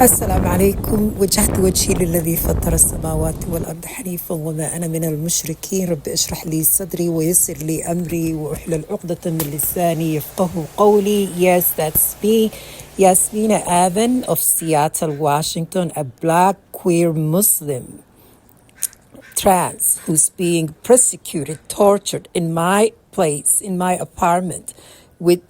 السلام عليكم. وجهت وجهي للذي فطر السماوات والأرض حنيفا وما أنا من المشركين. رب اشرح لي صدري ويسر لي أمري واحلل عقدة من لساني يفقه قولي. Yes, that's me, Yasmina Aden of Seattle, Washington, a black queer Muslim trans who's being persecuted, tortured in my place, in my apartment, with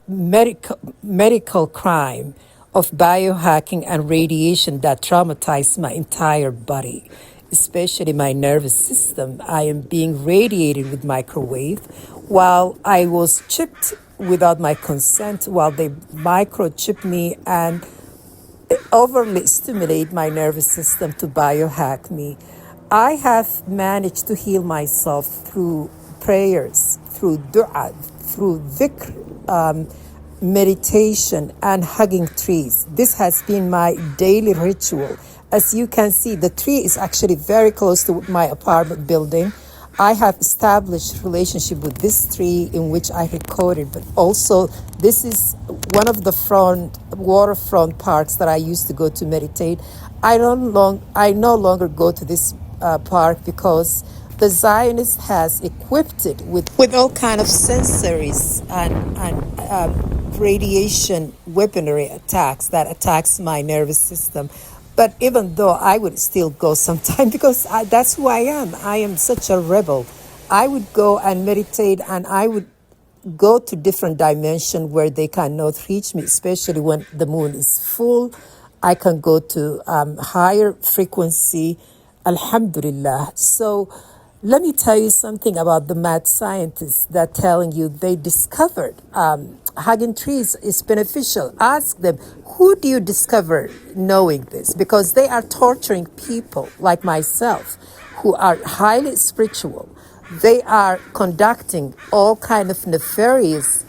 medical crime of biohacking and radiation that traumatized my entire body, especially my nervous system. I am being radiated with microwave while I was chipped without my consent, while they microchip me and overly stimulate my nervous system to biohack me. I have managed to heal myself through prayers, through dua, through dhikr, meditation, and hugging trees. This has been my daily ritual. As you can see, the tree is actually very close to my apartment building. I have established relationship with this tree in which I recorded, but also this is one of the waterfront parks that I used to go to meditate. I no longer go to this park because the Zionist has equipped it with all kind of sensories and radiation weaponry attacks that attacks my nervous system. But even though I would still go sometime because that's who I am. I am such a rebel. I would go and meditate, and I would go to different dimension where they cannot reach me, especially when the moon is full. I can go to higher frequency, alhamdulillah. So let me tell you something about the mad scientists that telling you they discovered hugging trees is beneficial. Ask them, who do you discover knowing this? Because they are torturing people like myself who are highly spiritual. They are conducting all kind of nefarious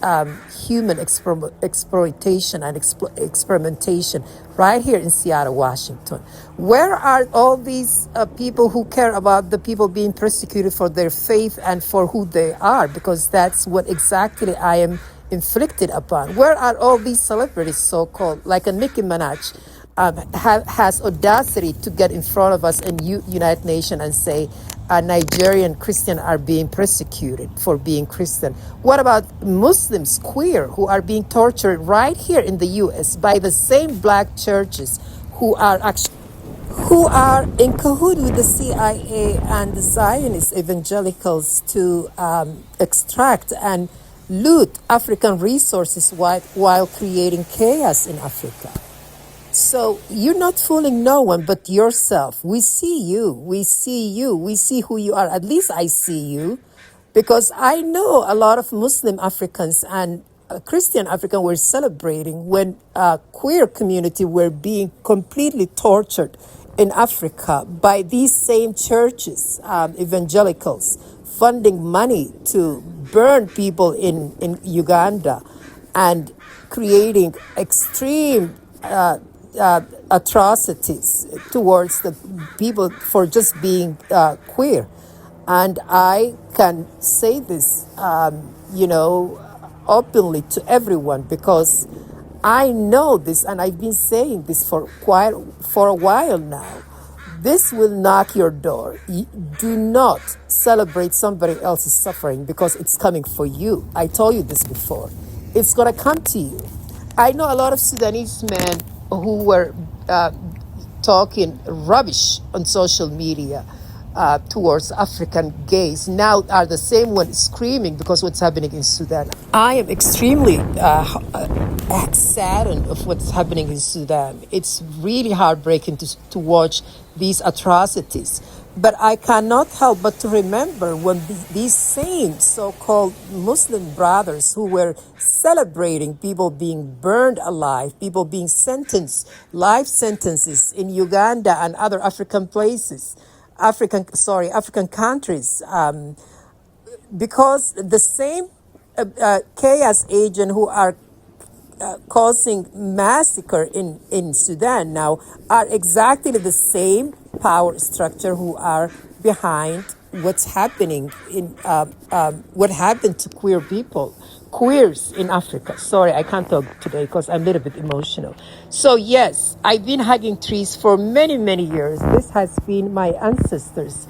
human exploitation and experimentation right here in Seattle, Washington. Where are all these people who care about the people being persecuted for their faith and for who they are? Because that's what exactly I am inflicted upon. Where are all these celebrities, so-called, like a Nicki Minaj, has audacity to get in front of us in United Nations and say Nigerian Christians are being persecuted for being Christian? What about Muslims, queer, who are being tortured right here in the U.S. by the same black churches who are in cahoots with the CIA and the Zionist evangelicals to extract and loot African resources while creating chaos in Africa? So you're not fooling no one but yourself. We see you. We see you. We see who you are. At least I see you, because I know a lot of Muslim Africans and Christian Africans were celebrating when queer community were being completely tortured in Africa by these same churches, evangelicals, funding money to burn people in Uganda and creating extreme atrocities towards the people for just being queer. And I can say this, openly to everyone, because I know this, and I've been saying this for a while now. This will knock your door. Do not celebrate somebody else's suffering because it's coming for you. I told you this before. It's going to come to you. I know a lot of Sudanese men who were talking rubbish on social media towards African gays now are the same ones screaming because what's happening in Sudan. I am extremely saddened of what's happening in Sudan. It's really heartbreaking to watch these atrocities. But I cannot help but to remember when these same so-called Muslim brothers who were celebrating people being burned alive, people being sentenced, life sentences in Uganda and other African places, African countries, because the same chaos agent who are causing massacre in Sudan now are exactly the same power structure who are behind what's happening in what happened to queer people. queers in Africa. Sorry, I can't talk today because I'm a little bit emotional. So yes, I've been hugging trees for many, many years. This has been my ancestors'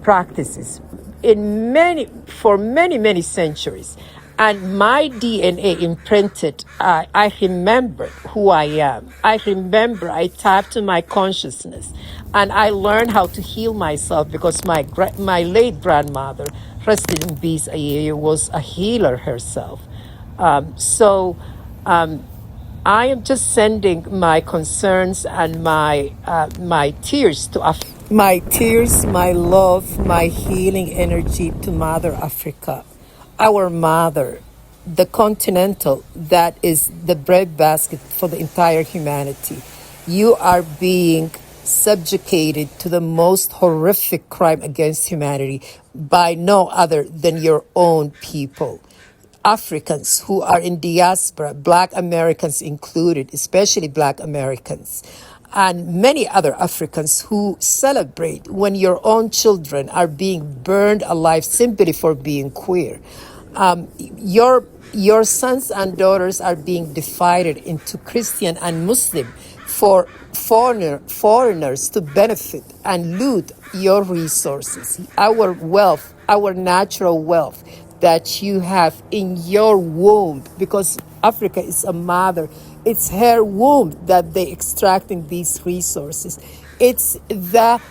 practices for many, many centuries. And my DNA imprinted, I remember who I am. I remember I tapped to my consciousness and I learned how to heal myself because my late grandmother, rest in peace, was a healer herself. I am just sending my concerns and my tears to Africa. My tears, my love, my healing energy to Mother Africa. Our mother, the continental, that is the breadbasket for the entire humanity. You are being subjugated to the most horrific crime against humanity by no other than your own people. Africans who are in diaspora, Black Americans included, especially Black Americans, and many other Africans who celebrate when your own children are being burned alive simply for being queer. Your sons and daughters are being divided into Christian and Muslim for foreigners to benefit and loot your resources, our wealth, our natural wealth that you have in your womb, because Africa is a mother. It's her womb that they extracting these resources. It's the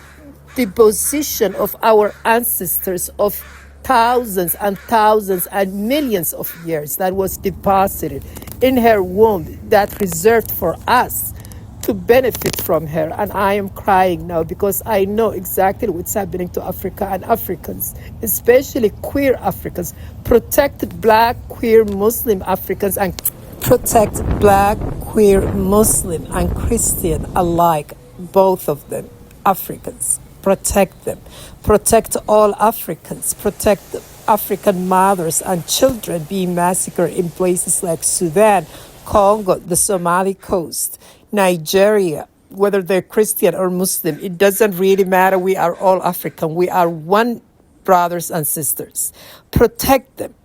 deposition of our ancestors of thousands and thousands and millions of years that was deposited in her womb that reserved for us to benefit from her. And I am crying now because I know exactly what's happening to Africa and Africans, especially queer Africans. Protect Black, queer, Muslim Africans and protect Black, queer, Muslim and Christian alike, both of them, Africans. Protect them. Protect all Africans. Protect African mothers and children being massacred in places like Sudan, Congo, the Somali coast, Nigeria, whether they're Christian or Muslim. It doesn't really matter. We are all African. We are one brothers and sisters. Protect them.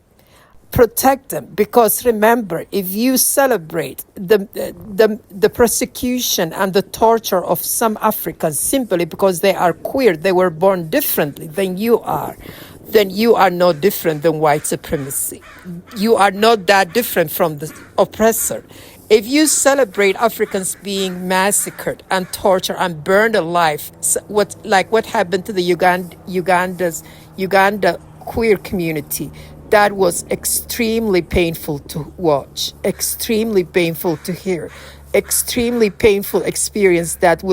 Protect them, because remember, if you celebrate the persecution and the torture of some Africans simply because they are queer, they were born differently than you are no different than white supremacy. You are not that different from the oppressor. If you celebrate Africans being massacred and tortured and burned alive, what happened to the Uganda queer community, that was extremely painful to watch, extremely painful to hear, extremely painful experience that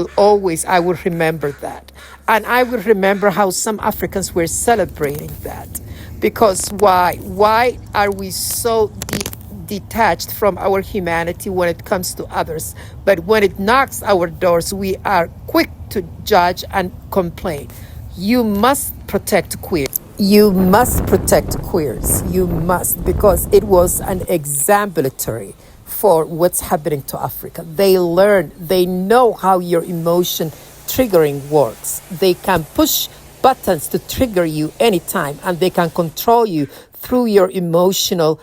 I will remember that. And I will remember how some Africans were celebrating that. Because why? Why are we so detached from our humanity when it comes to others? But when it knocks our doors, we are quick to judge and complain. You must protect queers. You must protect queers. You must, because it was an exemplary for what's happening to Africa. They know how your emotion triggering works. They can push buttons to trigger you anytime, and they can control you through your emotional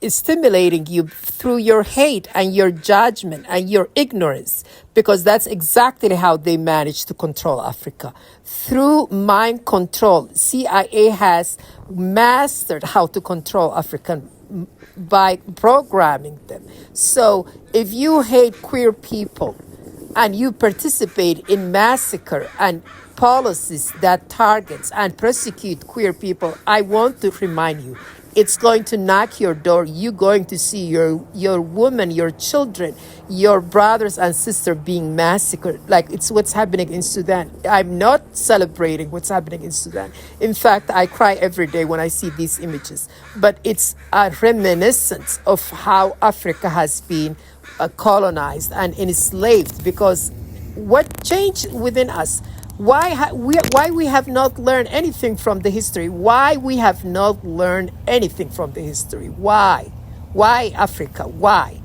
stimulating you through your hate and your judgment and your ignorance, because that's exactly how they manage to control Africa. Through mind control, CIA has mastered how to control African by programming them. So if you hate queer people and you participate in massacre and policies that targets and persecute queer people, I want to remind you, it's going to knock your door. You're going to see your women, your children, your brothers and sisters being massacred. Like it's what's happening in Sudan. I'm not celebrating what's happening in Sudan. In fact, I cry every day when I see these images. But it's a reminiscence of how Africa has been colonized and enslaved, because what changed within us? Why we have not learned anything from the history? Why we have not learned anything from the history? Why? Why Africa? Why?